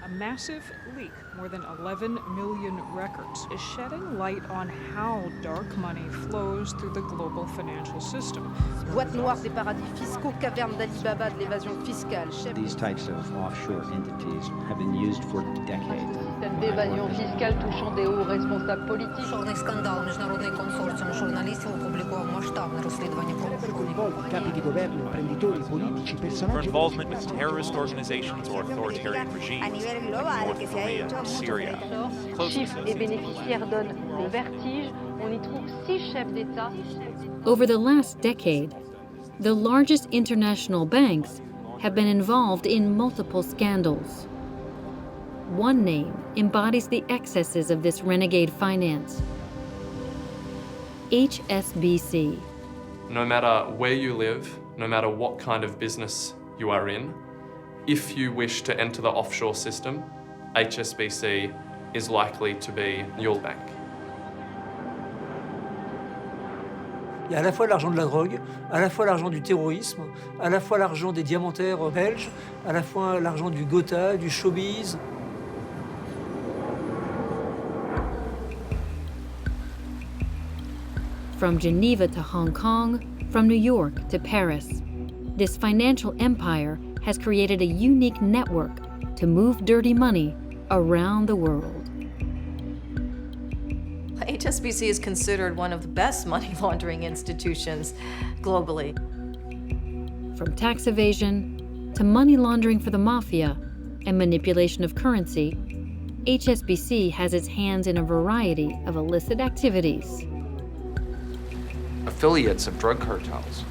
A massive leak, more than 11 million records, is shedding light on how dark money flows through the global financial system. Boîte noire des paradis fiscaux, caverne d'Alibaba de l'évasion fiscale. These types of offshore entities have been used for decades. Système d'évasion fiscale touchant des hauts responsables politiques. Чорний скандал. Міжнародний консорціум журналістів опублікував масштабне розслідування coinvolti capi di governo, imprenditori, politici, For personaggi. involvement with terrorist organizations or authoritarian regimes in North Korea and Syria. Chiffres et bénéficiaires donnent le vertige. On y trouve 6 chefs d'État. Over the last decade, the largest international banks have been involved in multiple scandals. One name embodies the excesses of this renegade finance: HSBC. No matter where you live, no matter what kind of business you are in, if you wish to enter the offshore system, HSBC is likely to be your bank. Il y a à la fois l'argent de la drogue, à la fois l'argent du terrorisme, à la fois l'argent des diamantaires belges, à la fois l'argent du Gotha, du showbiz. From Geneva to Hong Kong, from New York to Paris, this financial empire has created a unique network to move dirty money around the world. HSBC is considered one of the best money laundering institutions globally. From tax evasion to money laundering for the mafia and manipulation of currency, HSBC has its hands in a variety of illicit activities. Affiliates of drug cartels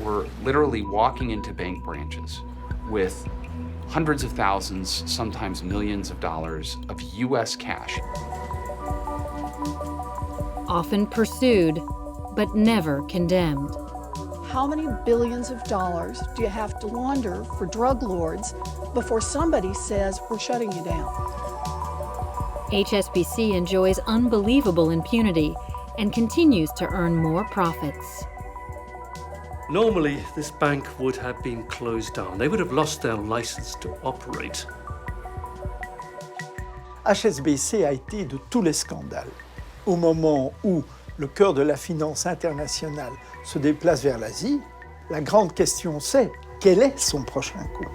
were literally walking into bank branches with hundreds of thousands, sometimes millions of dollars of US cash. Often pursued, but never condemned. How many billions of dollars do you have to launder for drug lords before somebody says, we're shutting you down? HSBC enjoys unbelievable impunity and continues to earn more profits. Normally, this bank would have been closed down. They would have lost their license to operate. HSBC a été de tous les scandales. Au moment où le cœur de la finance internationale se déplace vers l'Asie, la grande question c'est quel est son prochain coup?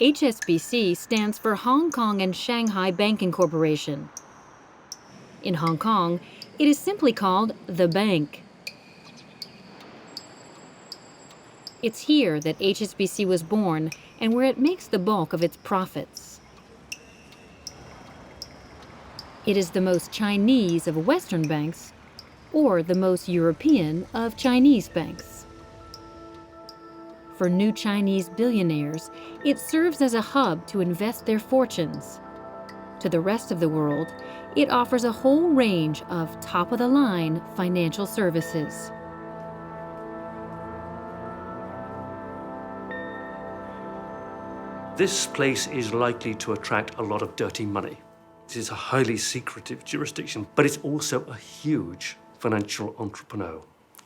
HSBC stands for Hong Kong and Shanghai Banking Corporation. In Hong Kong, it is simply called the bank. It's here that HSBC was born and where it makes the bulk of its profits. It is the most Chinese of Western banks, or the most European of Chinese banks. For new Chinese billionaires, it serves as a hub to invest their fortunes. To the rest of the world, it offers a whole range of top-of-the-line financial services. This place is likely to attract a lot of dirty money. This is a highly secretive jurisdiction, but it's also a huge financial entrepreneur.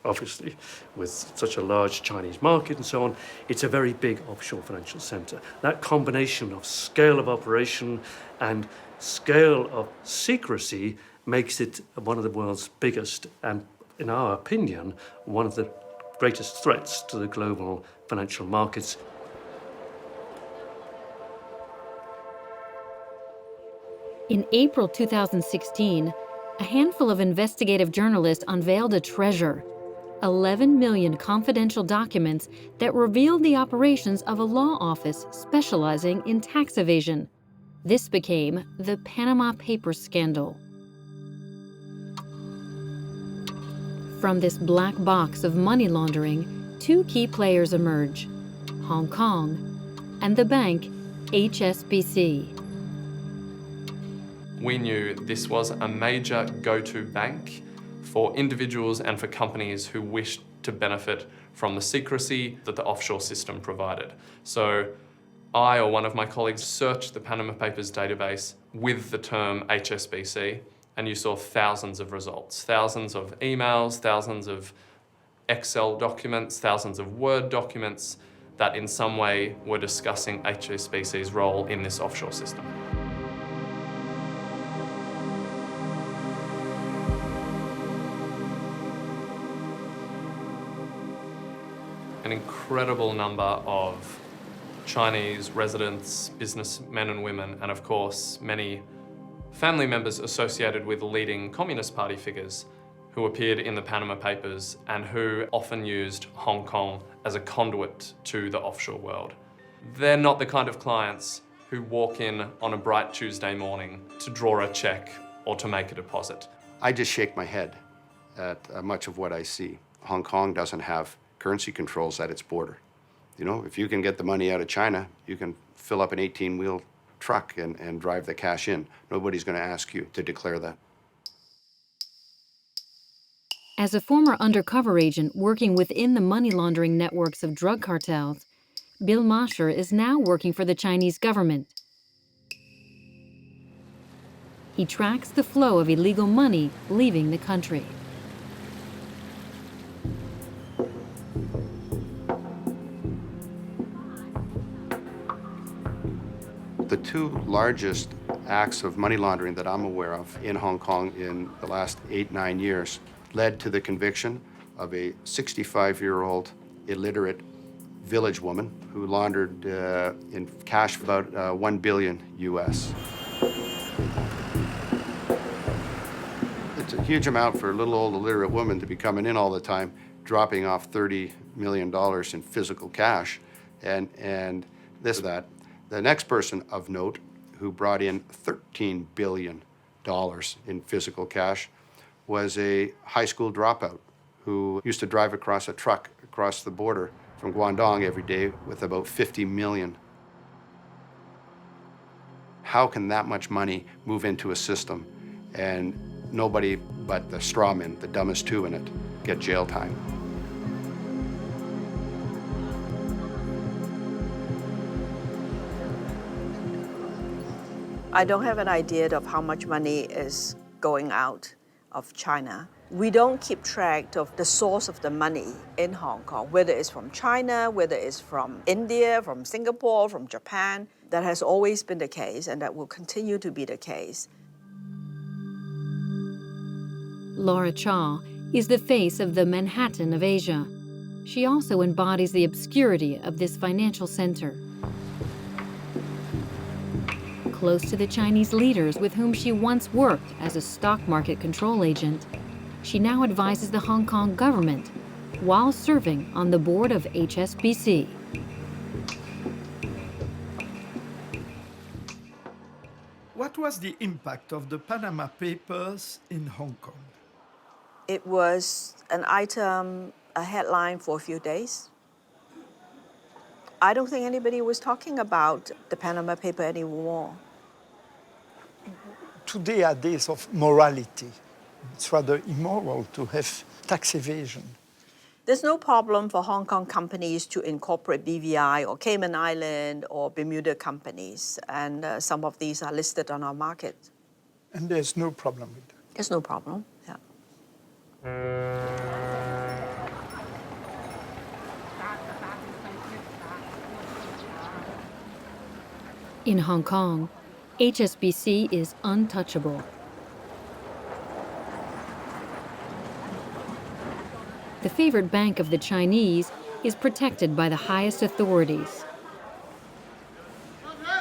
Obviously, with such a large Chinese market and so on, it's a very big offshore financial center. That combination of scale of operation and scale of secrecy makes it one of the world's biggest and, in our opinion, one of the greatest threats to the global financial markets. In April 2016, a handful of investigative journalists unveiled a treasure: 11 million confidential documents that revealed the operations of a law office specializing in tax evasion. This became the Panama Papers scandal. From this black box of money laundering, two key players emerge: Hong Kong and the bank HSBC. We knew this was a major go-to bank for individuals and for companies who wished to benefit from the secrecy that the offshore system provided. So I or one of my colleagues searched the Panama Papers database with the term HSBC, and you saw thousands of results, thousands of emails, thousands of Excel documents, thousands of Word documents that in some way were discussing HSBC's role in this offshore system. An incredible number of Chinese residents, businessmen and women, and of course, many family members associated with leading Communist Party figures who appeared in the Panama Papers and who often used Hong Kong as a conduit to the offshore world. They're not the kind of clients who walk in on a bright Tuesday morning to draw a check or to make a deposit. I just shake my head at much of what I see. Hong Kong doesn't have currency controls at its border. You know, if you can get the money out of China, you can fill up an 18-wheel truck and drive the cash in. Nobody's going to ask you to declare that. As a former undercover agent working within the money laundering networks of drug cartels, Bill Mosher is now working for the Chinese government. He tracks the flow of illegal money leaving the country. The two largest acts of money laundering that I'm aware of in Hong Kong in the last 8-9 years led to the conviction of a 65-year-old illiterate village woman who laundered in cash about $1 billion US. It's a huge amount for a little old illiterate woman to be coming in all the time, dropping off $30 million in physical cash, and this, that. The next person of note who brought in $13 billion in physical cash was a high school dropout who used to drive across a truck across the border from Guangdong every day with about 50 million. How can that much money move into a system and nobody but the strawmen, the dumbest two in it, get jail time? I don't have an idea of how much money is going out of China. We don't keep track of the source of the money in Hong Kong, whether it's from China, whether it's from India, from Singapore, from Japan. That has always been the case, and that will continue to be the case. Laura Chaw is the face of the Manhattan of Asia. She also embodies the obscurity of this financial center. Close to the Chinese leaders with whom she once worked as a stock market control agent, she now advises the Hong Kong government while serving on the board of HSBC. What was the impact of the Panama Papers in Hong Kong? It was an item, a headline for a few days. I don't think anybody was talking about the Panama Paper anymore. Today are days of morality. It's rather immoral to have tax evasion. There's no problem for Hong Kong companies to incorporate BVI or Cayman Island or Bermuda companies, and some of these are listed on our market. And there's no problem with that? There's no problem, yeah. In Hong Kong, HSBC is untouchable. The favored bank of the Chinese is protected by the highest authorities.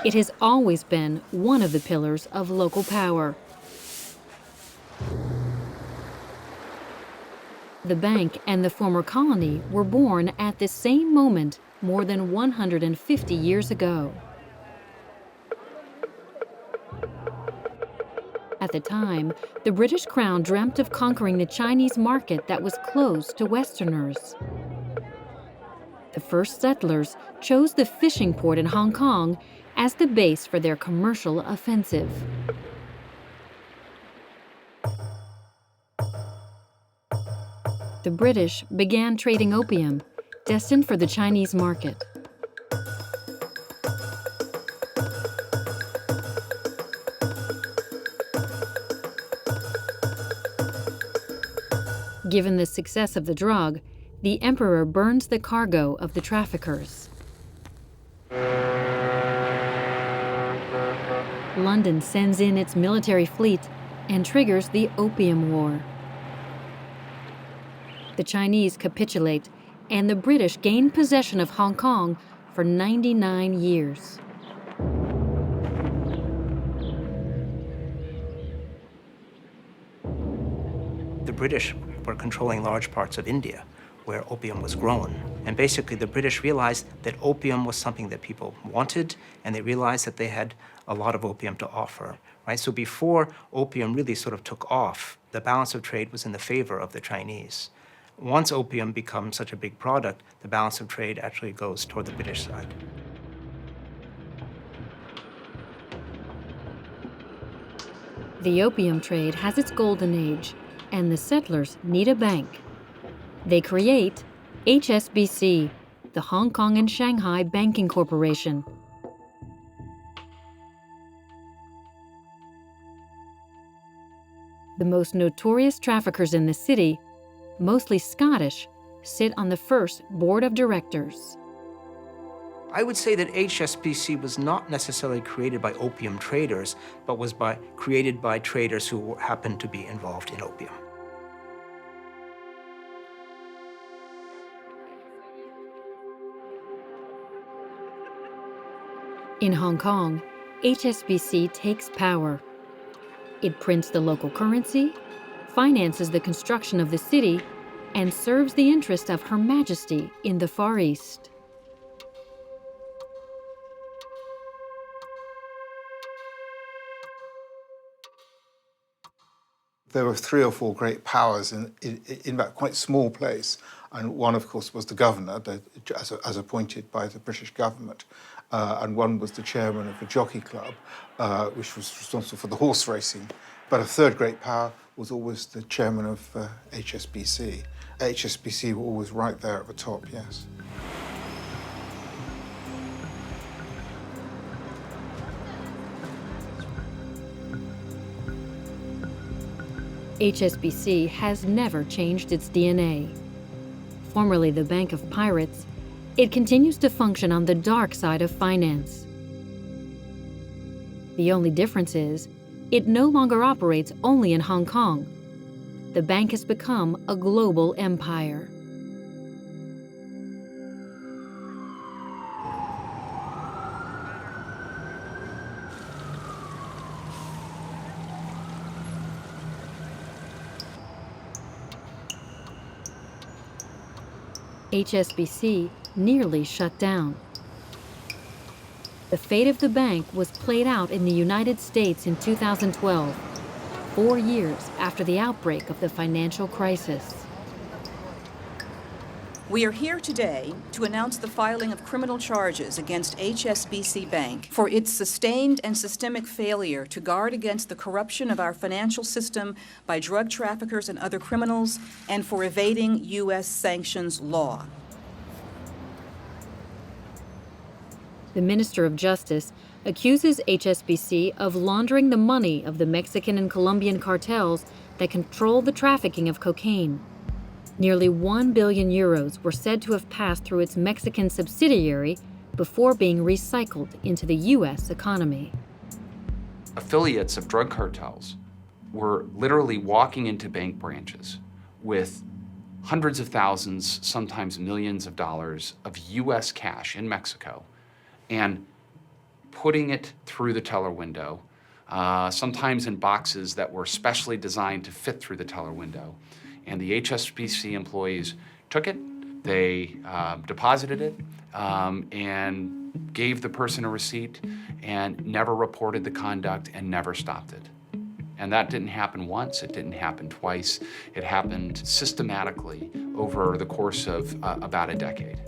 It has always been one of the pillars of local power. The bank and the former colony were born at the same moment more than 150 years ago. At the time, the British Crown dreamt of conquering the Chinese market that was closed to Westerners. The first settlers chose the fishing port in Hong Kong as the base for their commercial offensive. The British began trading opium, destined for the Chinese market. Given the success of the drug, the emperor burns the cargo of the traffickers. London sends in its military fleet and triggers the Opium War. The Chinese capitulate, and the British gain possession of Hong Kong for 99 years. The British were controlling large parts of India, where opium was grown. And basically, the British realized that opium was something that people wanted, and they realized that they had a lot of opium to offer, right? So before opium really sort of took off, the balance of trade was in the favor of the Chinese. Once opium becomes such a big product, the balance of trade actually goes toward the British side. The opium trade has its golden age, and the settlers need a bank. They create HSBC, the Hong Kong and Shanghai Banking Corporation. The most notorious traffickers in the city, mostly Scottish, sit on the first board of directors. I would say that HSBC was not necessarily created by opium traders, but was created by traders who happened to be involved in opium. In Hong Kong, HSBC takes power. It prints the local currency, finances the construction of the city, and serves the interest of Her Majesty in the Far East. There were 3 or 4 great powers in that quite small place, and one, of course, was the governor, as appointed by the British government, and one was the chairman of the jockey club, which was responsible for the horse racing. But a third great power was always the chairman of HSBC. HSBC were always right there at the top, yes. HSBC has never changed its DNA. Formerly the Bank of Pirates, it continues to function on the dark side of finance. The only difference is, it no longer operates only in Hong Kong. The bank has become a global empire. HSBC nearly shut down. The fate of the bank was played out in the United States in 2012, 4 years after the outbreak of the financial crisis. We are here today to announce the filing of criminal charges against HSBC Bank for its sustained and systemic failure to guard against the corruption of our financial system by drug traffickers and other criminals, and for evading U.S. sanctions law. The Minister of Justice accuses HSBC of laundering the money of the Mexican and Colombian cartels that control the trafficking of cocaine. Nearly 1 billion euros were said to have passed through its Mexican subsidiary before being recycled into the U.S. economy. Affiliates of drug cartels were literally walking into bank branches with hundreds of thousands, sometimes millions of dollars of U.S. cash in Mexico and putting it through the teller window, sometimes in boxes that were specially designed to fit through the teller window. And the HSBC employees took it, they deposited it, and gave the person a receipt and never reported the conduct and never stopped it. And that didn't happen once, it didn't happen twice, it happened systematically over the course of about a decade.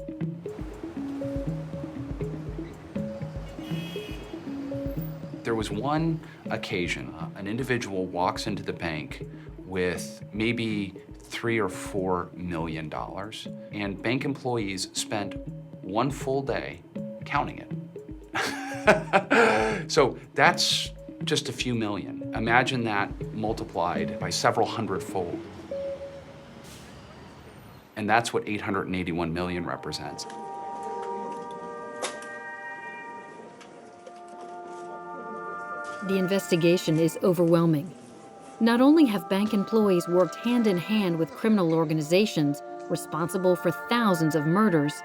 There was one occasion, an individual walks into the bank with maybe $3 or $4 million, and bank employees spent one full day counting it. So that's just a few million. Imagine that multiplied by several hundredfold. And that's what 881 million represents. The investigation is overwhelming. Not only have bank employees worked hand in hand with criminal organizations responsible for thousands of murders,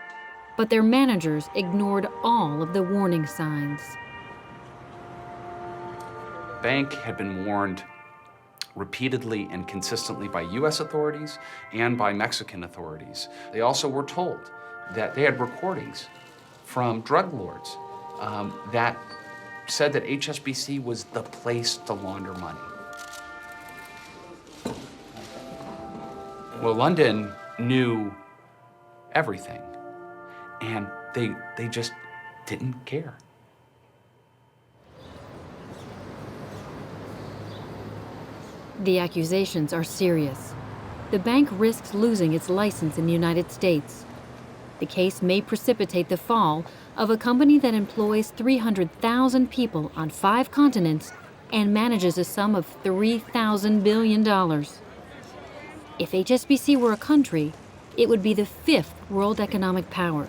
but their managers ignored all of the warning signs. Bank had been warned repeatedly and consistently by US authorities and by Mexican authorities. They also were told that they had recordings from drug lords that said that HSBC was the place to launder money. Well, London knew everything, and they just didn't care. The accusations are serious. The bank risks losing its license in the United States. The case may precipitate the fall of a company that employs 300,000 people on 5 continents and manages a sum of $3,000 billion. If HSBC were a country, it would be the 5th world economic power.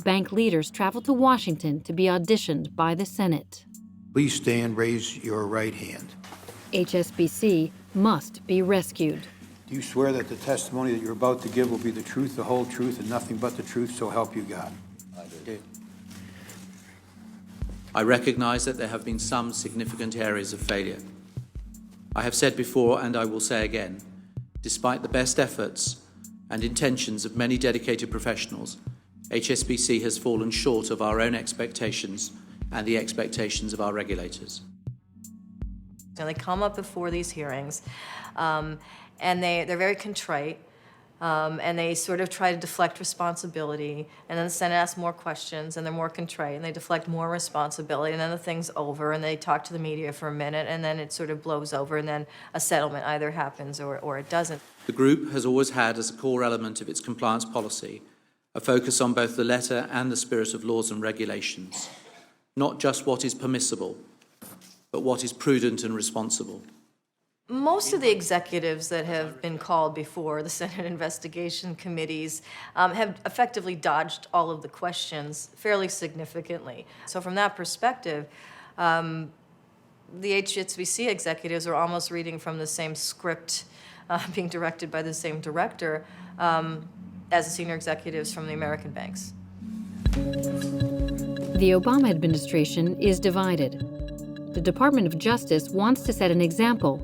Bank leaders travel to Washington to be auditioned by the Senate. Please stand, raise your right hand. HSBC must be rescued. Do you swear that the testimony that you're about to give will be the truth, the whole truth, and nothing but the truth, so help you God? I do. I recognize that there have been some significant areas of failure. I have said before, and I will say again, despite the best efforts and intentions of many dedicated professionals, HSBC has fallen short of our own expectations and the expectations of our regulators. And they come up before these hearings, and they're very contrite, and they sort of try to deflect responsibility, and then the Senate asks more questions, and they're more contrite, and they deflect more responsibility, and then the thing's over, and they talk to the media for a minute, and then it sort of blows over, and then a settlement either happens or it doesn't. The group has always had as a core element of its compliance policy a focus on both the letter and the spirit of laws and regulations, not just what is permissible, but what is prudent and responsible. Most of the executives that have been called before the Senate investigation committees have effectively dodged all of the questions fairly significantly. So from that perspective, the HSBC executives are almost reading from the same script, being directed by the same director as the senior executives from the American banks. The Obama administration is divided. The Department of Justice wants to set an example,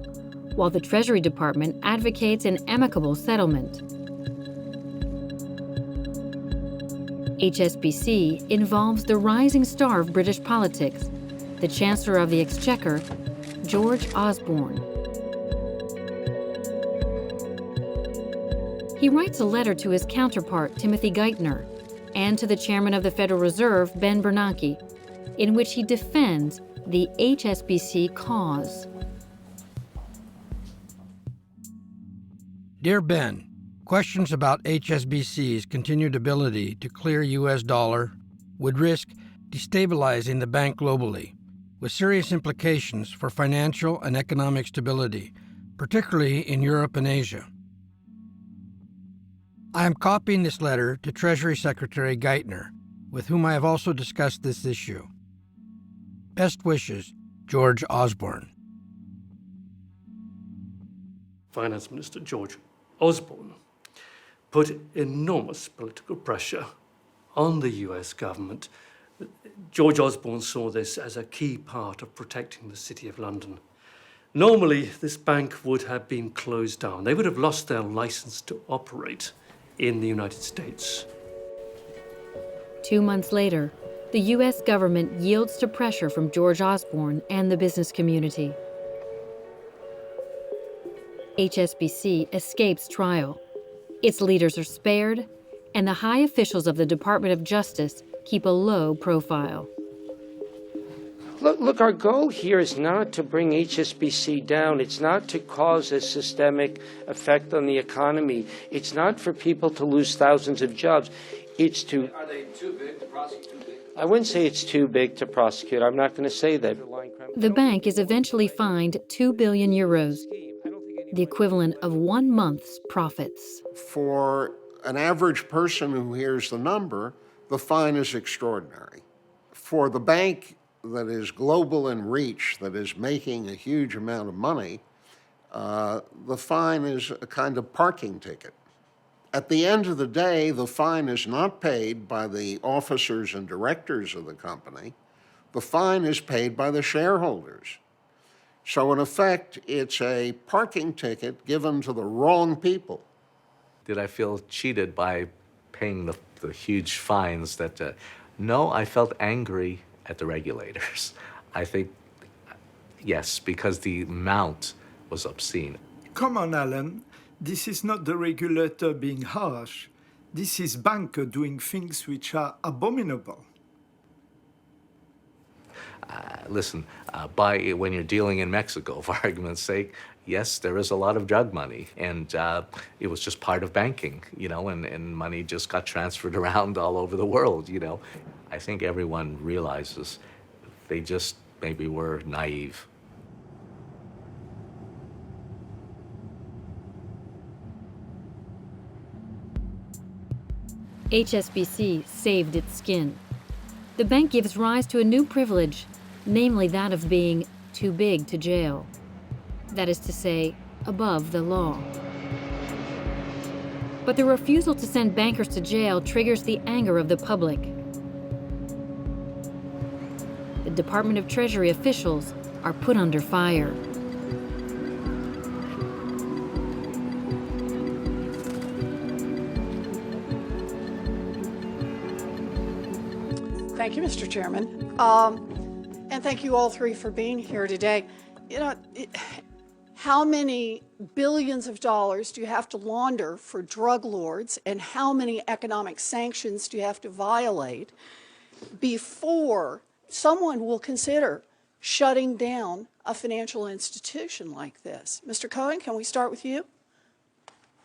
while the Treasury Department advocates an amicable settlement. HSBC involves the rising star of British politics, the Chancellor of the Exchequer, George Osborne. He writes a letter to his counterpart, Timothy Geithner, and to the Chairman of the Federal Reserve, Ben Bernanke, in which he defends the HSBC cause. Dear Ben, questions about HSBC's continued ability to clear U.S. dollar would risk destabilizing the bank globally, with serious implications for financial and economic stability, particularly in Europe and Asia. I am copying this letter to Treasury Secretary Geithner, with whom I have also discussed this issue. Best wishes, George Osborne. Finance Minister George Osborne put enormous political pressure on the US government. George Osborne saw this as a key part of protecting the City of London. Normally, this bank would have been closed down. They would have lost their license to operate in the United States. 2 months later, the U.S. government yields to pressure from George Osborne and the business community. HSBC escapes trial. Its leaders are spared, and the high officials of the Department of Justice keep a low profile. Look, our goal here is not to bring HSBC down. It's not to cause a systemic effect on the economy. It's not for people to lose thousands of jobs. It's to... Are they too big to prosecute? I wouldn't say it's too big to prosecute. I'm not going to say that. The bank is eventually fined 2 billion euros, the equivalent of 1 month's profits. For an average person who hears the number, the fine is extraordinary. For the bank that is global in reach, that is making a huge amount of money, the fine is a kind of parking ticket. At the end of the day, the fine is not paid by the officers and directors of the company. The fine is paid by the shareholders. So in effect, it's a parking ticket given to the wrong people. Did I feel cheated by paying the huge fines that, no, I felt angry at the regulators. I think, yes, because the amount was obscene. Come on, Alan. This is not the regulator being harsh. This is banker doing things which are abominable. Listen, when you're dealing in Mexico, for argument's sake, yes, there is a lot of drug money, and it was just part of banking, and money just got transferred around all over the world, I think everyone realizes they just maybe were naive. HSBC saved its skin. The bank gives rise to a new privilege, namely that of being too big to jail. That is to say, above the law. But the refusal to send bankers to jail triggers the anger of the public. The Department of Treasury officials are put under fire. Thank you, Mr. Chairman. And thank you all three for being here today. How many billions of dollars do you have to launder for drug lords, and how many economic sanctions do you have to violate before someone will consider shutting down a financial institution like this? Mr. Cohen, can we start with you?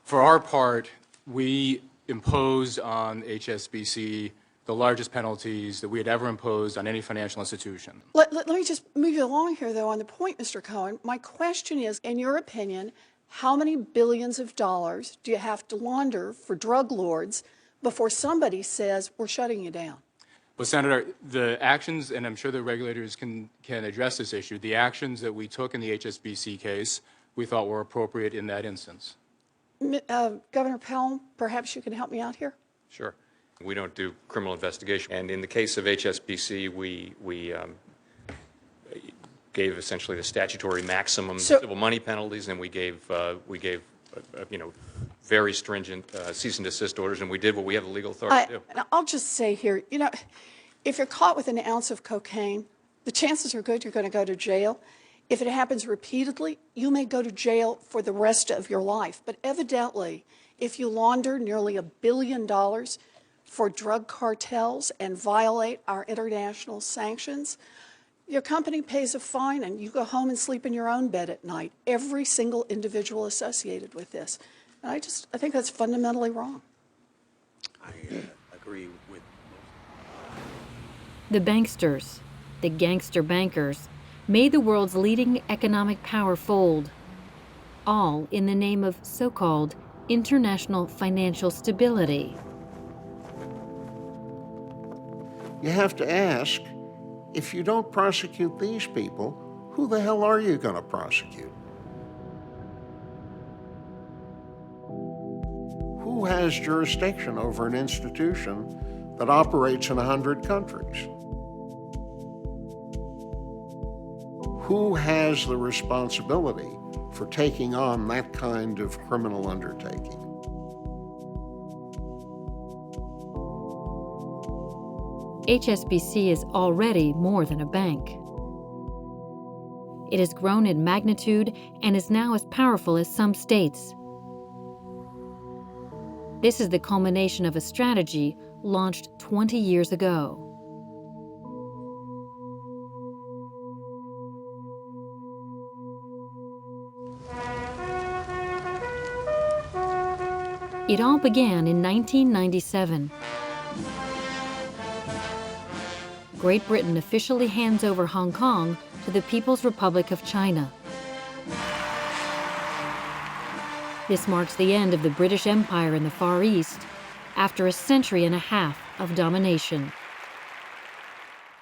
For our part, we imposed on HSBC the largest penalties that we had ever imposed on any financial institution. Let me just move you along here, though, on the point, Mr. Cohen. My question is, in your opinion, how many billions of dollars do you have to launder for drug lords before somebody says, we're shutting you down? Well, Senator, the actions, and I'm sure the regulators can address this issue, the actions that we took in the HSBC case, we thought were appropriate in that instance. Governor Powell, perhaps you can help me out here? Sure. We don't do criminal investigation. And in the case of HSBC, we gave essentially the statutory maximum civil money penalties, and we gave very stringent cease and desist orders, and we did what we have the legal authority to do. And I'll just say here, if you're caught with an ounce of cocaine, the chances are good you're going to go to jail. If it happens repeatedly, you may go to jail for the rest of your life. But evidently, if you launder nearly $1 billion for drug cartels and violate our international sanctions, your company pays a fine and you go home and sleep in your own bed at night. Every single individual associated with this. And I think that's fundamentally wrong. I agree with The banksters, the gangster bankers, made the world's leading economic power fold, all in the name of so-called international financial stability. You have to ask, if you don't prosecute these people, who the hell are you going to prosecute? Who has jurisdiction over an institution that operates in 100 countries? Who has the responsibility for taking on that kind of criminal undertaking? HSBC is already more than a bank. It has grown in magnitude and is now as powerful as some states. This is the culmination of a strategy launched 20 years ago. It all began in 1997. Great Britain officially hands over Hong Kong to the People's Republic of China. This marks the end of the British Empire in the Far East after a century and a half of domination.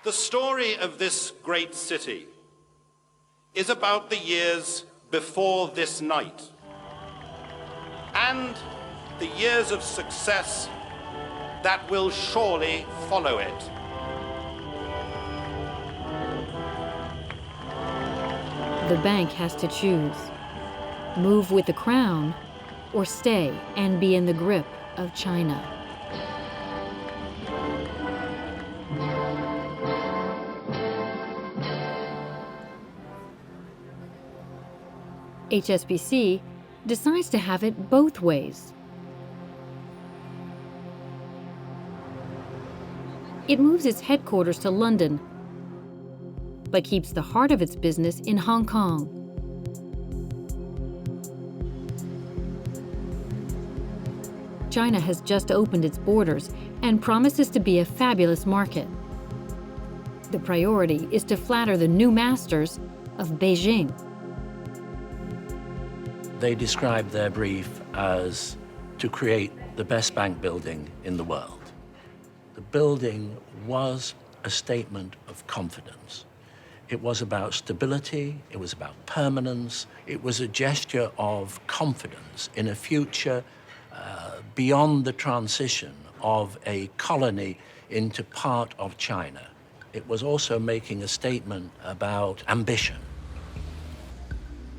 The story of this great city is about the years before this night and the years of success that will surely follow it. The bank has to choose: move with the crown or stay and be in the grip of China. HSBC decides to have it both ways. It moves its headquarters to London, but keeps the heart of its business in Hong Kong. China has just opened its borders and promises to be a fabulous market. The priority is to flatter the new masters of Beijing. They described their brief as to create the best bank building in the world. The building was a statement of confidence. It was about stability, it was about permanence, it was a gesture of confidence in a future beyond the transition of a colony into part of China. It was also making a statement about ambition.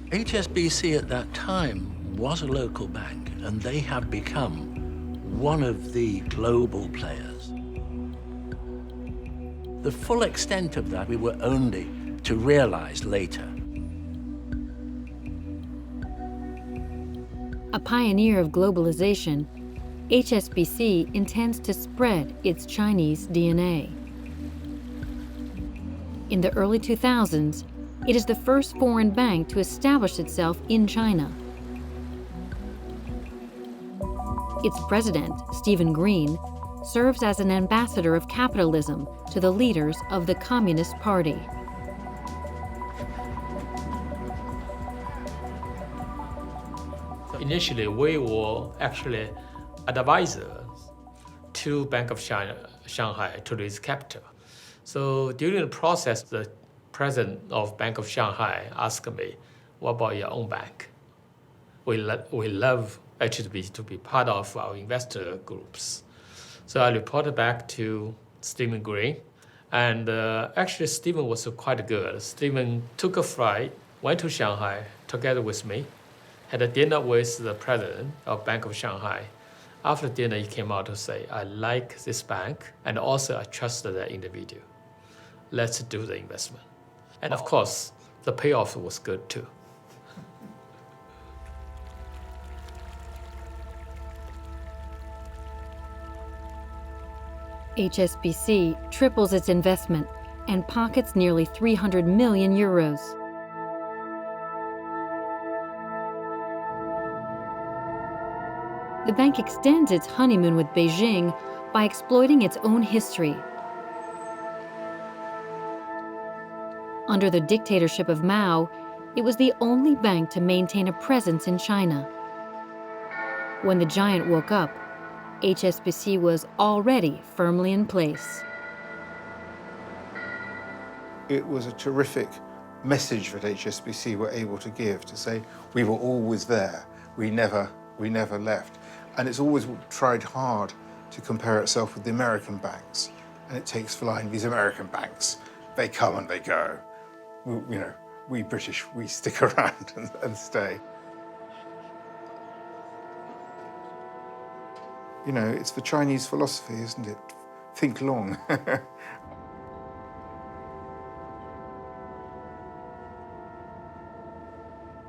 HSBC at that time was a local bank, and they have become one of the global players. The full extent of that we were only to realize later. A pioneer of globalization, HSBC intends to spread its Chinese DNA. In the early 2000s, it is the first foreign bank to establish itself in China. Its president, Stephen Green, serves as an ambassador of capitalism to the leaders of the Communist Party. Initially, we were actually advisors to Bank of China, Shanghai, to raise capital. So during the process, the president of Bank of Shanghai asked me, what about your own bank? We love HSBC to be part of our investor groups. So I reported back to Stephen Green, and actually Stephen was quite good. Stephen took a flight, went to Shanghai together with me, had a dinner with the president of Bank of Shanghai. After dinner, he came out to say, I like this bank, and also I trust that individual. Let's do the investment. And of course, the payoff was good too. HSBC triples its investment and pockets nearly 300 million euros. The bank extends its honeymoon with Beijing by exploiting its own history. Under the dictatorship of Mao, it was the only bank to maintain a presence in China. When the giant woke up, HSBC was already firmly in place. It was a terrific message that HSBC were able to give, to say we were always there, we never left. And it's always tried hard to compare itself with the American banks. And it takes flying. These American banks, they come and they go. We British, we stick around and stay. It's the Chinese philosophy, isn't it? Think long.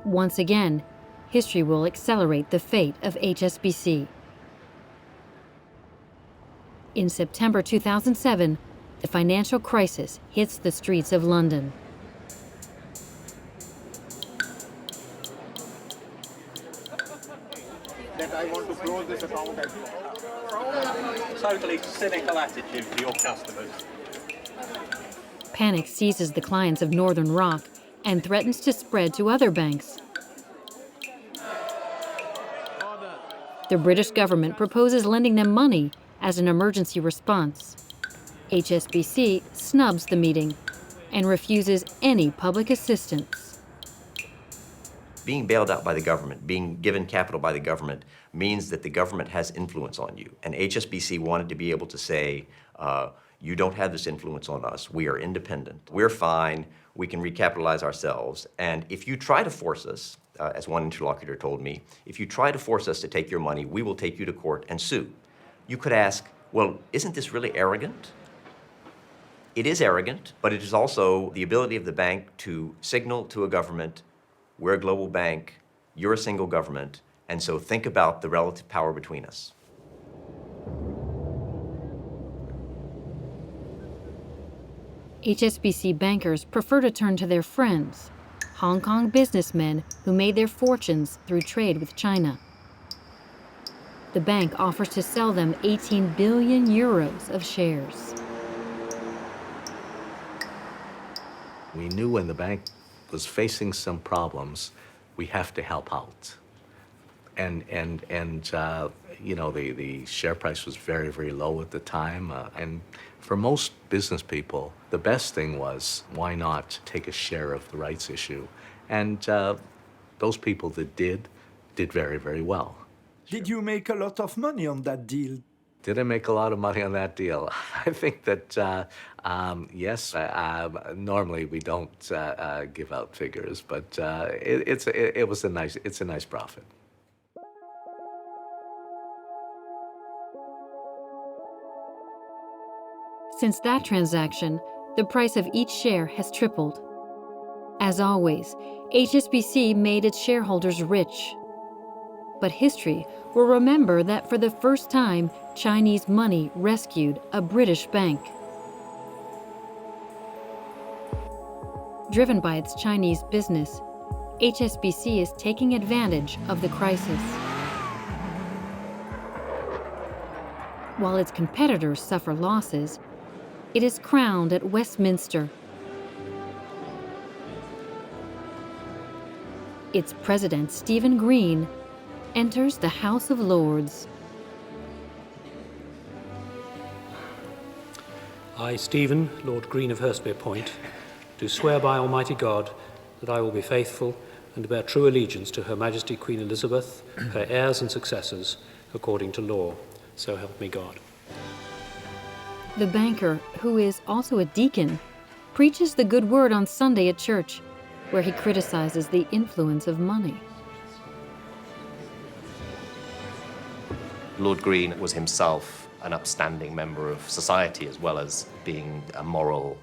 Once again, history will accelerate the fate of HSBC. In September 2007, the financial crisis hits the streets of London. That I want to close this account. Totally cynical attitude to your customers. Panic seizes the clients of Northern Rock and threatens to spread to other banks. The British government proposes lending them money as an emergency response. HSBC snubs the meeting and refuses any public assistance. Being bailed out by the government, being given capital by the government, means that the government has influence on you. And HSBC wanted to be able to say, you don't have this influence on us. We are independent. We're fine. We can recapitalize ourselves. And if you try to force us, as one interlocutor told me, if you try to force us to take your money, we will take you to court and sue. You could ask, well, isn't this really arrogant? It is arrogant, but it is also the ability of the bank to signal to a government, we're a global bank, you're a single government, and so think about the relative power between us. HSBC bankers prefer to turn to their friends, Hong Kong businessmen who made their fortunes through trade with China. The bank offers to sell them 18 billion euros of shares. We knew when the bank was facing some problems, we have to help out. And you know, the share price was very, very low at the time. And for most business people, the best thing was, why not take a share of the rights issue? And those people that did very, very well. Did you make a lot of money on that deal? Did I make a lot of money on that deal? I think that, yes, normally we don't give out figures, but it's a nice profit. Since that transaction, the price of each share has tripled. As always, HSBC made its shareholders rich. But history will remember that for the first time, Chinese money rescued a British bank. Driven by its Chinese business, HSBC is taking advantage of the crisis. While its competitors suffer losses, it is crowned at Westminster. Its president, Stephen Green, enters the House of Lords. I, Stephen, Lord Green of Hurstby Point, do swear by Almighty God that I will be faithful and bear true allegiance to Her Majesty Queen Elizabeth, her heirs and successors, according to law. So help me God. The banker, who is also a deacon, preaches the good word on Sunday at church, where he criticizes the influence of money. Lord Green was himself an upstanding member of society as well as being a moral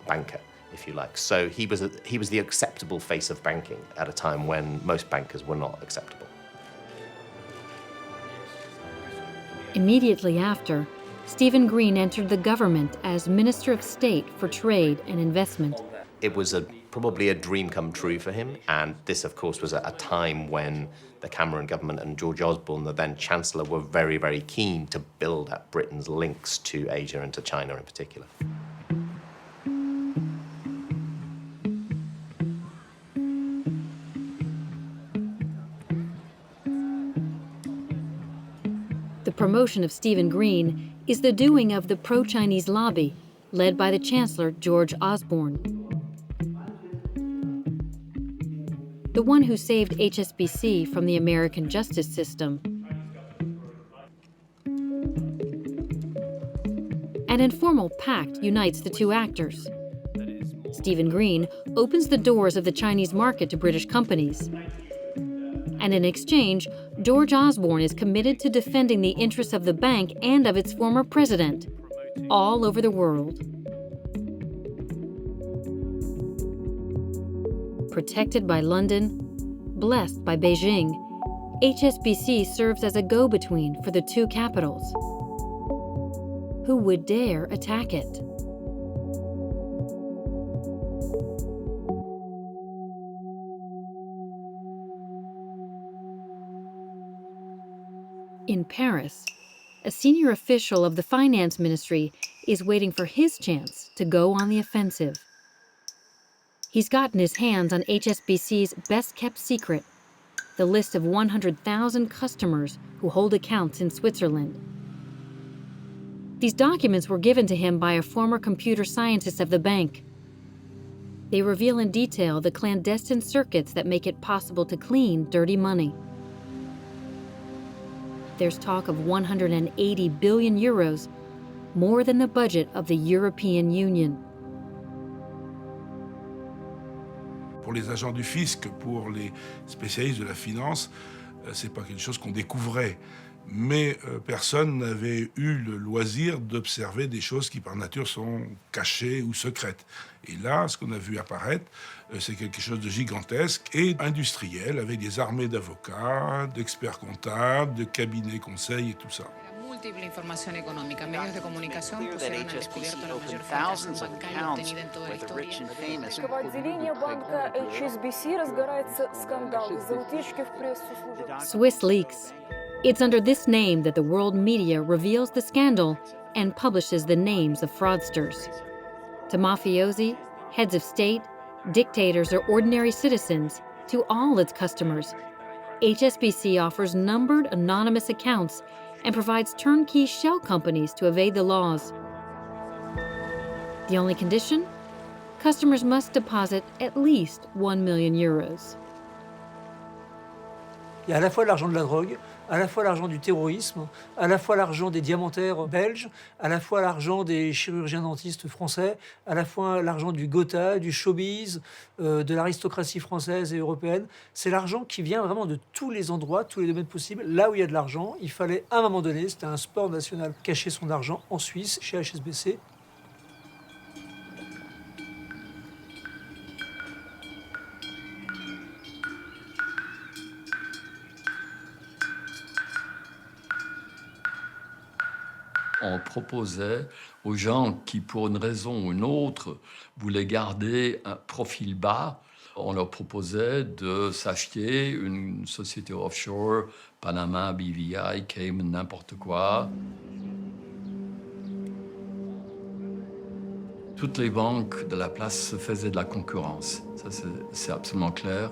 banker, if you like. So he was the acceptable face of banking at a time when most bankers were not acceptable. Immediately after, Stephen Green entered the government as Minister of State for Trade and Investment. It was probably a dream come true for him, and this, of course, was at a time when the Cameron government and George Osborne, the then Chancellor, were very, very keen to build up Britain's links to Asia and to China in particular. The promotion of Stephen Green is the doing of the pro-Chinese lobby, led by the Chancellor, George Osborne. The one who saved HSBC from the American justice system. An informal pact unites the two actors. Stephen Green opens the doors of the Chinese market to British companies. And in exchange, George Osborne is committed to defending the interests of the bank and of its former president, all over the world. Protected by London, blessed by Beijing, HSBC serves as a go-between for the two capitals. Who would dare attack it? In Paris, a senior official of the finance ministry is waiting for his chance to go on the offensive. He's gotten his hands on HSBC's best-kept secret, the list of 100,000 customers who hold accounts in Switzerland. These documents were given to him by a former computer scientist of the bank. They reveal in detail the clandestine circuits that make it possible to clean dirty money. There's talk of 180 billion euros, more than the budget of the European Union. Pour les agents du fisc, pour les spécialistes de la finance, c'est pas quelque chose qu'on découvrait. Mais personne n'avait eu le loisir d'observer des choses qui par nature sont cachées ou secrètes. Et là, ce qu'on a vu apparaître, c'est quelque chose de gigantesque et industriel, avec des armées d'avocats, d'experts comptables, de cabinets conseils et tout ça. Múltiple información económica, medios de comunicación pusieron al descubierto la mayor fracción bancaria obtenida en toda la historia. В отделении банка HSBC разгорается скандал из-за утечки в прессу. Swiss Leaks. It's under this name that the world media reveals the scandal and publishes the names of fraudsters. To mafiosi, heads of state, dictators, or ordinary citizens, to all its customers, HSBC offers numbered anonymous accounts and provides turnkey shell companies to evade the laws. The only condition? Customers must deposit at least 1 million euros. Il y a à la fois l'argent de la drogue, à la fois l'argent du terrorisme, à la fois l'argent des diamantaires belges, à la fois l'argent des chirurgiens dentistes français, à la fois l'argent du Gotha, du showbiz, de l'aristocratie française et européenne. C'est l'argent qui vient vraiment de tous les endroits, tous les domaines possibles. Là où il y a de l'argent, il fallait à un moment donné, c'était un sport national, cacher son argent en Suisse, chez HSBC. On proposait aux gens qui, pour une raison ou une autre, voulaient garder un profil bas, on leur proposait de s'acheter une société offshore, Panama, BVI, Cayman, n'importe quoi. Toutes les banques de la place se faisaient de la concurrence, ça c'est absolument clair.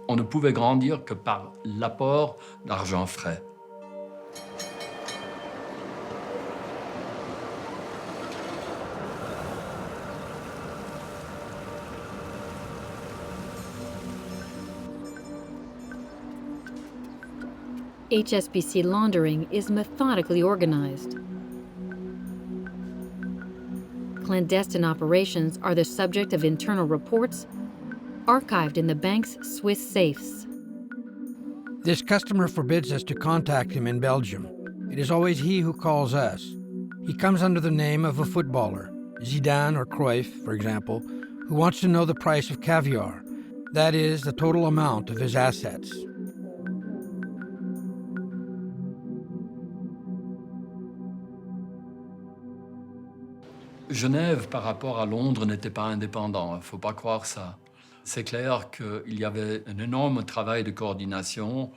On ne pouvait grandir que par l'apport d'argent frais. HSBC laundering is methodically organized. Clandestine operations are the subject of internal reports archived in the bank's Swiss safes. This customer forbids us to contact him in Belgium. It is always he who calls us. He comes under the name of a footballer, Zidane or Cruyff, for example, who wants to know the price of caviar. That is, the total amount of his assets. Genève, par rapport à Londres, n'était pas indépendant. Il ne faut pas croire ça. C'est clair qu'il y avait un énorme travail de coordination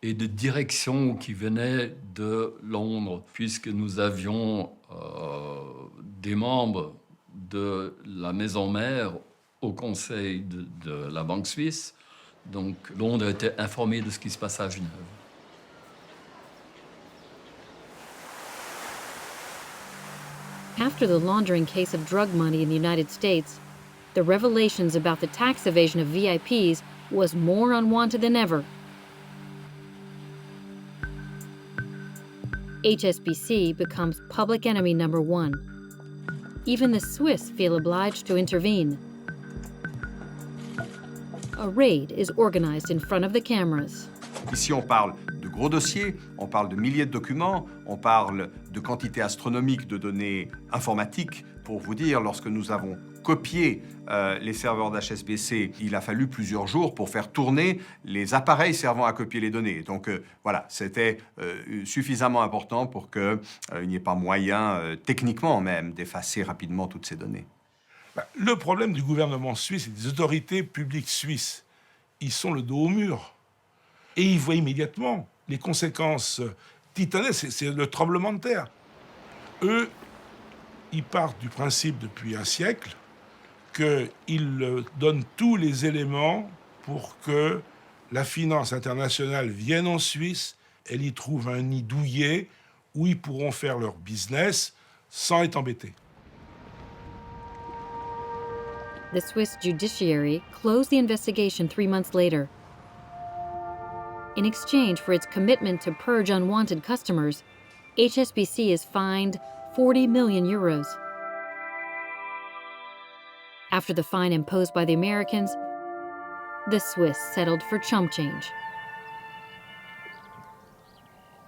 et de direction qui venait de Londres, puisque nous avions des membres de la maison mère au conseil de la Banque suisse. Donc Londres était informé de ce qui se passait à Genève. After the laundering case of drug money in the United States, the revelations about the tax evasion of VIPs was more unwanted than ever. HSBC becomes public enemy number one. Even the Swiss feel obliged to intervene. A raid is organized in front of the cameras. Ici, on parle de gros dossiers, on parle de milliers de documents, on parle de quantités astronomiques de données informatiques. Pour vous dire, lorsque nous avons copié les serveurs d'HSBC, il a fallu plusieurs jours pour faire tourner les appareils servant à copier les données. Donc voilà, c'était suffisamment important pour qu'il n'y ait pas moyen, techniquement même, d'effacer rapidement toutes ces données. Le problème du gouvernement suisse et des autorités publiques suisses, ils sont le dos au mur. Et ils voient immédiatement les conséquences titanesque, c'est le tremblement de terre. Eux, ils partent du principe depuis un siècle qu'ils donnent tous les éléments pour que la finance internationale vienne en Suisse, elle y trouve un nid douillet où ils pourront faire leur business sans être embêtés. The Swiss judiciary closed the investigation 3 months later. In exchange for its commitment to purge unwanted customers, HSBC is fined 40 million euros. After the fine imposed by the Americans, the Swiss settled for chump change.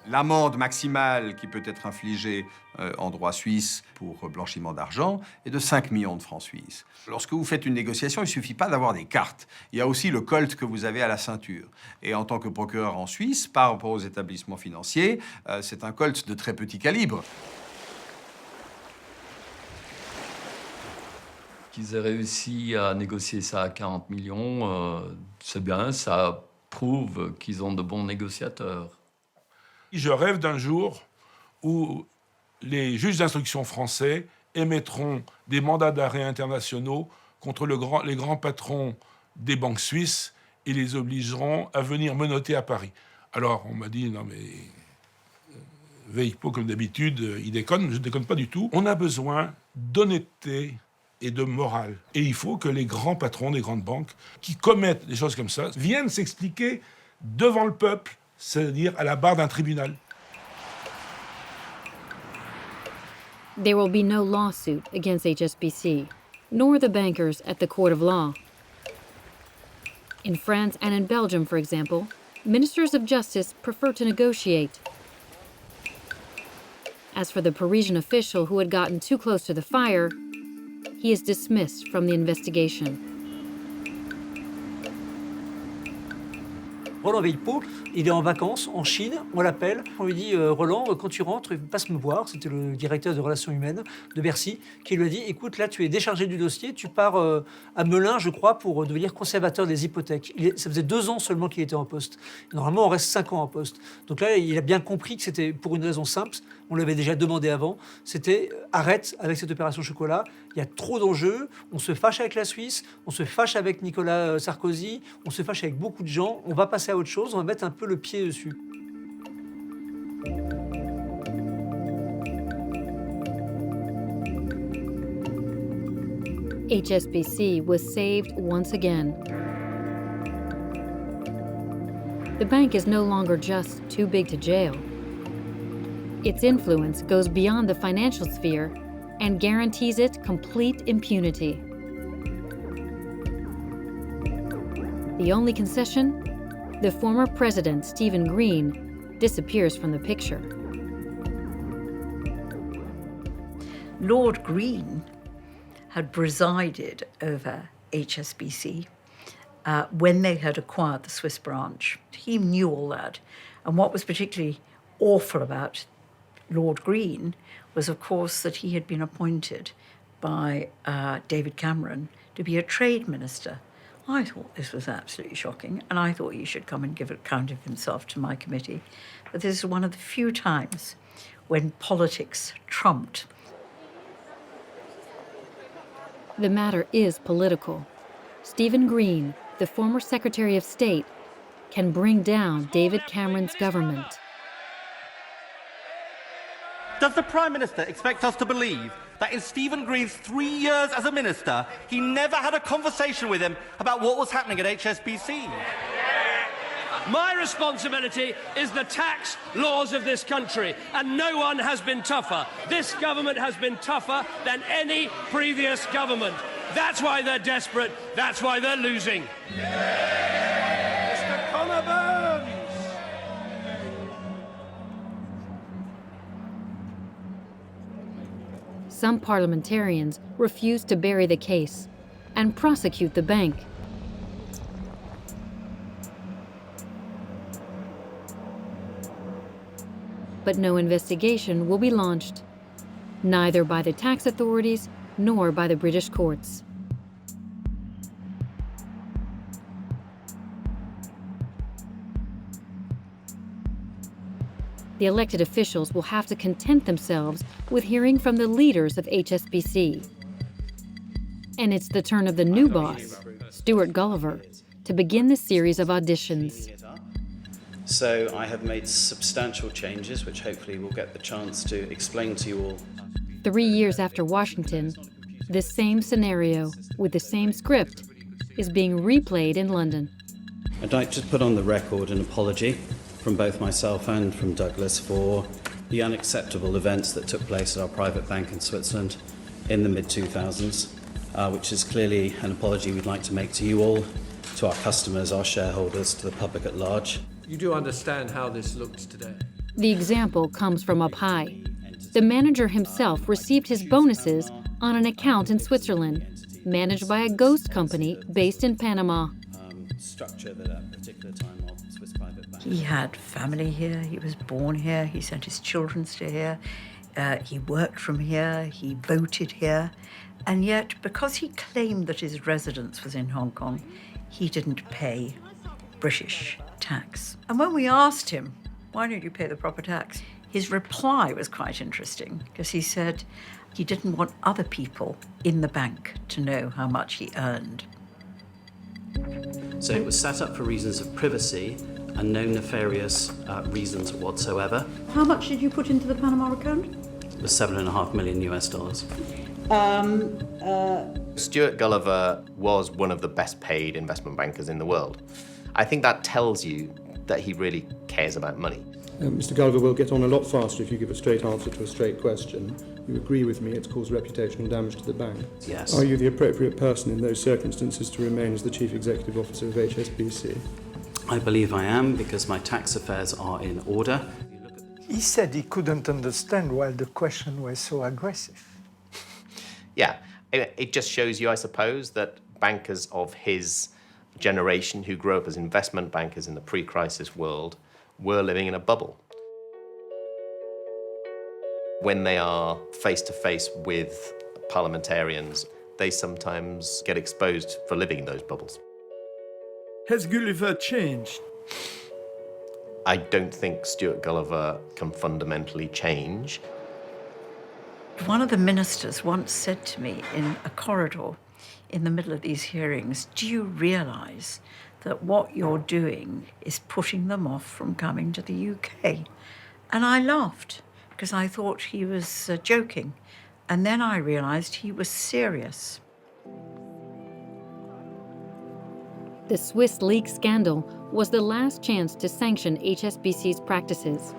L'amende maximale qui peut être infligée en droit suisse pour blanchiment d'argent est de 5 millions de francs suisses. Lorsque vous faites une négociation, il ne suffit pas d'avoir des cartes. Il y a aussi le colt que vous avez à la ceinture. Et en tant que procureur en Suisse, par rapport aux établissements financiers, c'est un colt de très petit calibre. Qu'ils aient réussi à négocier ça à 40 millions, c'est bien, ça prouve qu'ils ont de bons négociateurs. Je rêve d'un jour où les juges d'instruction français émettront des mandats d'arrêt internationaux contre les grands patrons des banques suisses et les obligeront à venir menotter à Paris. Alors, on m'a dit, non mais, Veilpo, comme d'habitude, il déconne. Je ne déconne pas du tout. On a besoin d'honnêteté et de morale. Et il faut que les grands patrons des grandes banques qui commettent des choses comme ça viennent s'expliquer devant le peuple, c'est-à-dire à la barre d'un tribunal. There will be no lawsuit against HSBC, nor the bankers at the court of law. In France and in Belgium, for example, ministers of justice prefer to negotiate. As for the Parisian official who had gotten too close to the fire, he is dismissed from the investigation. Roland Veilpo, il est en vacances en Chine, on l'appelle, on lui dit Roland, quand tu rentres, passe me voir. C'était le directeur des relations humaines de Bercy qui lui a dit écoute, là tu es déchargé du dossier, tu pars à Melun, je crois, pour devenir conservateur des hypothèques. Ça faisait 2 ans seulement qu'il était en poste. Normalement, on reste 5 ans en poste. Donc là, il a bien compris que c'était pour une raison simple, on l'avait déjà demandé avant, c'était arrête avec cette opération chocolat, il y a trop d'enjeux, on se fâche avec la Suisse, on se fâche avec Nicolas Sarkozy, on se fâche avec beaucoup de gens, on va passer à autre chose, on va mettre un peu le pied dessus. HSBC was saved once again. The bank is no longer just too big to jail. Its influence goes beyond the financial sphere and guarantees it complete impunity. The only concession? The former president, Stephen Green, disappears from the picture. Lord Green had presided over HSBC when they had acquired the Swiss branch. He knew all that. And what was particularly awful about Lord Green was, of course, that he had been appointed by David Cameron to be a trade minister. I thought this was absolutely shocking, and I thought he should come and give an account of himself to my committee. But this is one of the few times when politics trumped. The matter is political. Stephen Green, the former Secretary of State, can bring down David Cameron's government. Does the Prime Minister expect us to believe that in Stephen Green's 3 years as a minister, he never had a conversation with him about what was happening at HSBC? My responsibility is the tax laws of this country, and no one has been tougher. This government has been tougher than any previous government. That's why they're desperate. That's why they're losing. Mr. Conover! Some parliamentarians refuse to bury the case and prosecute the bank. But no investigation will be launched, neither by the tax authorities nor by the British courts. The elected officials will have to content themselves with hearing from the leaders of HSBC. And it's the turn of the new boss, Stuart Gulliver, to begin the series of auditions. So I have made substantial changes, which hopefully we'll get the chance to explain to you all. 3 years after Washington, this same scenario, with the same script, is being replayed in London. I'd like to put on the record an apology from both myself and from Douglas for the unacceptable events that took place at our private bank in Switzerland in the mid-2000s, which is clearly an apology we'd like to make to you all, to our customers, our shareholders, to the public at large. You do understand how this looks today? The example comes from up high. The manager himself received his bonuses on an account in Switzerland, managed by a ghost company based in Panama. Structure that at a particular time of Swiss private bank. He had family here, he was born here, he sent his children to here, he worked from here, he voted here, and yet because he claimed that his residence was in Hong Kong, he didn't pay British tax. And when we asked him, why don't you pay the proper tax? His reply was quite interesting, because he said he didn't want other people in the bank to know how much he earned. So it was set up for reasons of privacy and no nefarious reasons whatsoever. How much did you put into the Panama account? It was $7.5 million US. Stuart Gulliver was one of the best paid investment bankers in the world. I think that tells you that he really cares about money. Mr. Gulliver will get on a lot faster if you give a straight answer to a straight question. You agree with me it's caused reputational damage to the bank? Yes. Are you the appropriate person in those circumstances to remain as the Chief Executive Officer of HSBC? I believe I am, because my tax affairs are in order. He said he couldn't understand why the question was so aggressive. Yeah, it just shows you, I suppose, that bankers of his generation who grew up as investment bankers in the pre-crisis world were living in a bubble. When they are face-to-face with parliamentarians, they sometimes get exposed for living in those bubbles. Has Gulliver changed? I don't think Stuart Gulliver can fundamentally change. One of the ministers once said to me in a corridor in the middle of these hearings, do you realise that what you're doing is putting them off from coming to the UK? And I laughed, because I thought he was joking. And then I realised he was serious. The Swiss leak scandal was the last chance to sanction HSBC's practices.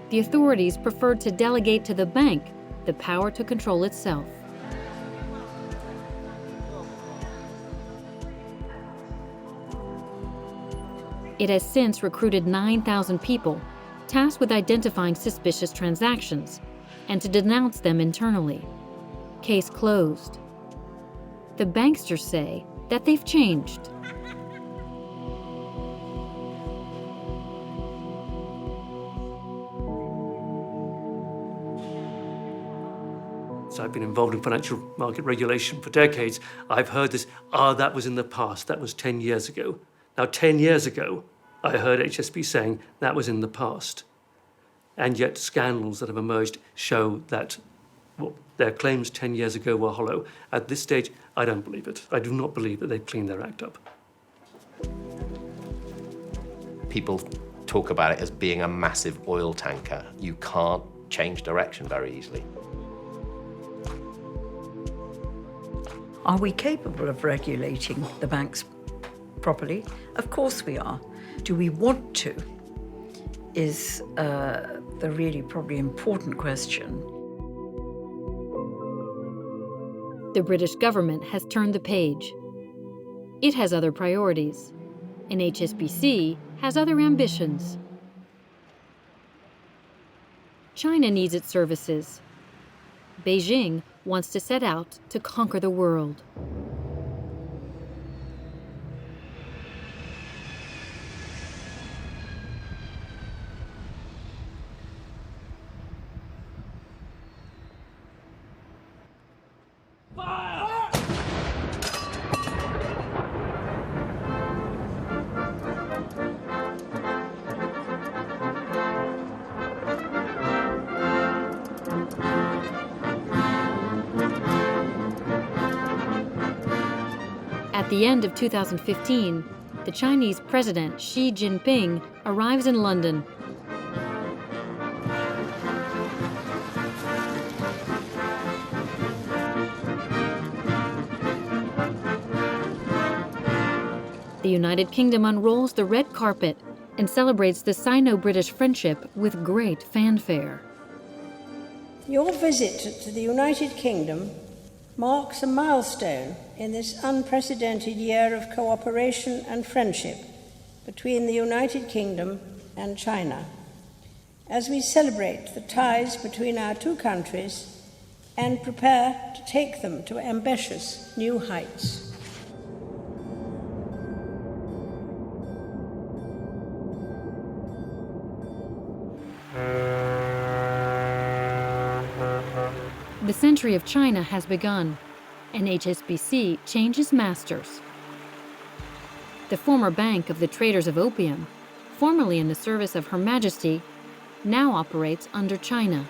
The authorities preferred to delegate to the bank the power to control itself. It has since recruited 9,000 people, tasked with identifying suspicious transactions and to denounce them internally. Case closed. The banksters say that they've changed. So I've been involved in financial market regulation for decades. I've heard this, that was in the past, that was 10 years ago. Now, 10 years ago, I heard HSBC saying that was in the past. And yet scandals that have emerged show that their claims 10 years ago were hollow. At this stage, I don't believe it. I do not believe that they've cleaned their act up. People talk about it as being a massive oil tanker. You can't change direction very easily. Are we capable of regulating the banks properly? Of course we are. Do we want to? Is the really probably important question. The British government has turned the page. It has other priorities, and HSBC has other ambitions. China needs its services. Beijing wants to set out to conquer the world. At the end of 2015, the Chinese President Xi Jinping arrives in London. The United Kingdom unrolls the red carpet and celebrates the Sino-British friendship with great fanfare. Your visit to the United Kingdom marks a milestone in this unprecedented year of cooperation and friendship between the United Kingdom and China, as we celebrate the ties between our two countries and prepare to take them to ambitious new heights. The century of China has begun, and HSBC changes masters. The former bank of the traders of opium, formerly in the service of Her Majesty, now operates under China.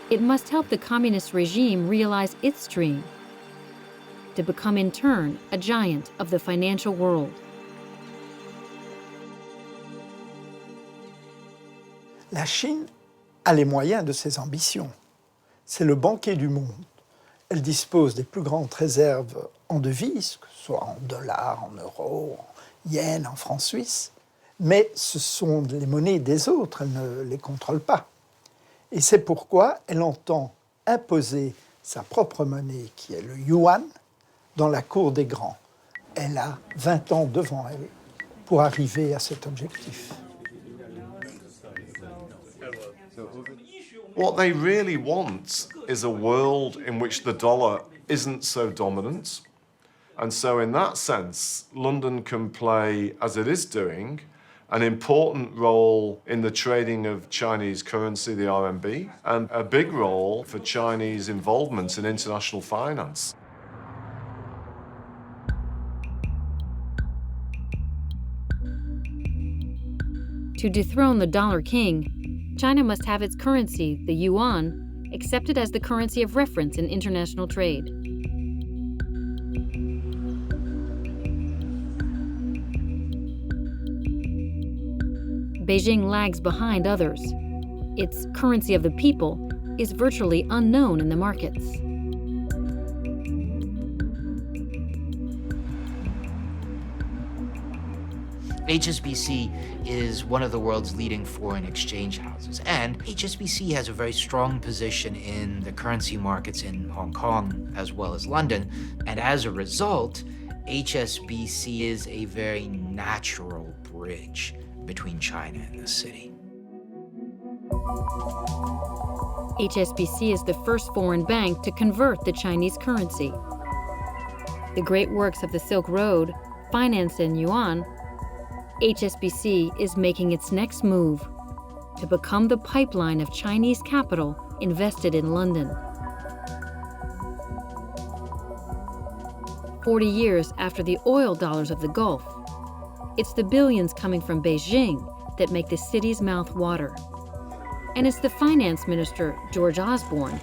It must help the communist regime realize its dream, to become in turn a giant of the financial world. La Chine a les moyens de ses ambitions. C'est le banquier du monde. Elle dispose des plus grandes réserves en devises, que ce soit en dollars, en euros, en yens, en francs suisses, mais ce sont les monnaies des autres, elle ne les contrôle pas. Et c'est pourquoi elle entend imposer sa propre monnaie, qui est le yuan, dans la cour des grands. Elle a 20 ans devant elle pour arriver à cet objectif. What they really want is a world in which the dollar isn't so dominant. And so in that sense, London can play, as it is doing, an important role in the trading of Chinese currency, the RMB, and a big role for Chinese involvement in international finance. To dethrone the dollar king, China must have its currency, the yuan, accepted as the currency of reference in international trade. Beijing lags behind others. Its currency of the people is virtually unknown in the markets. HSBC is one of the world's leading foreign exchange houses, and HSBC has a very strong position in the currency markets in Hong Kong as well as London, and as a result, HSBC is a very natural bridge between China and the city. HSBC is the first foreign bank to convert the Chinese currency. The great works of the Silk Road, financed in yuan, HSBC is making its next move to become the pipeline of Chinese capital invested in London. 40 years after the oil dollars of the Gulf, it's the billions coming from Beijing that make the city's mouth water. And it's the finance minister, George Osborne,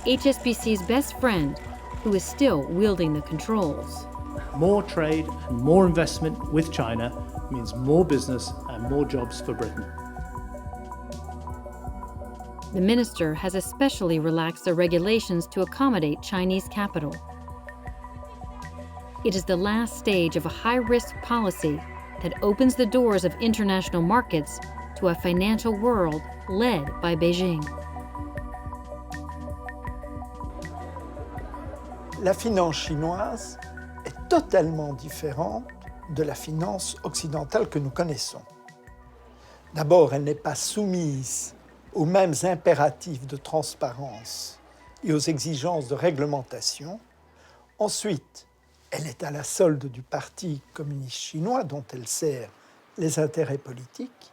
HSBC's best friend, who is still wielding the controls. More trade and more investment with China means more business and more jobs for Britain. The minister has especially relaxed the regulations to accommodate Chinese capital. It is the last stage of a high-risk policy that opens the doors of international markets to a financial world led by Beijing. La finance chinoise est totalement différente de la finance occidentale que nous connaissons. D'abord, elle n'est pas soumise aux mêmes impératifs de transparence et aux exigences de réglementation. Ensuite, elle est à la solde du Parti communiste chinois dont elle sert les intérêts politiques.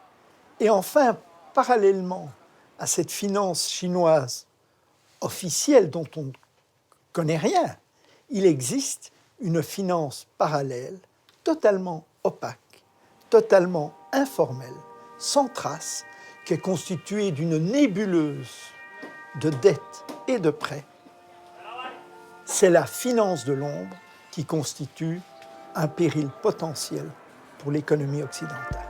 Et enfin, parallèlement à cette finance chinoise officielle dont on ne connaît rien, il existe une finance parallèle totalement opaque, totalement informelle, sans trace, qui est constituée d'une nébuleuse de dettes et de prêts c'est la finance de l'ombre qui constitue un péril potentiel pour l'économie occidentale.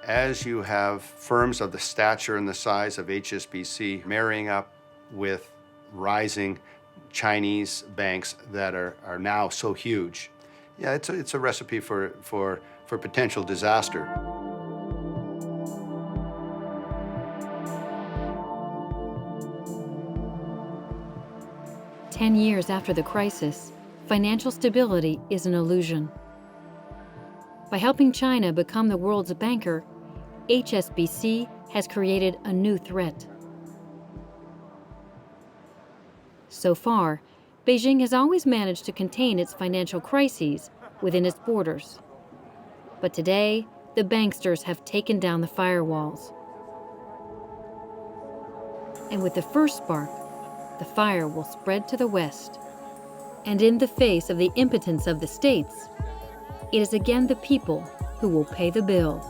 As you have firms of the stature and the size of HSBC marrying up with rising Chinese banks that are now so huge, yeah, it's a recipe for potential disaster. "10 years after the crisis, financial stability is an illusion. By helping China become the world's banker, HSBC has created a new threat. So far, Beijing has always managed to contain its financial crises within its borders. But today, the banksters have taken down the firewalls. And with the first spark, the fire will spread to the west. And in the face of the impotence of the states, it is again the people who will pay the bill.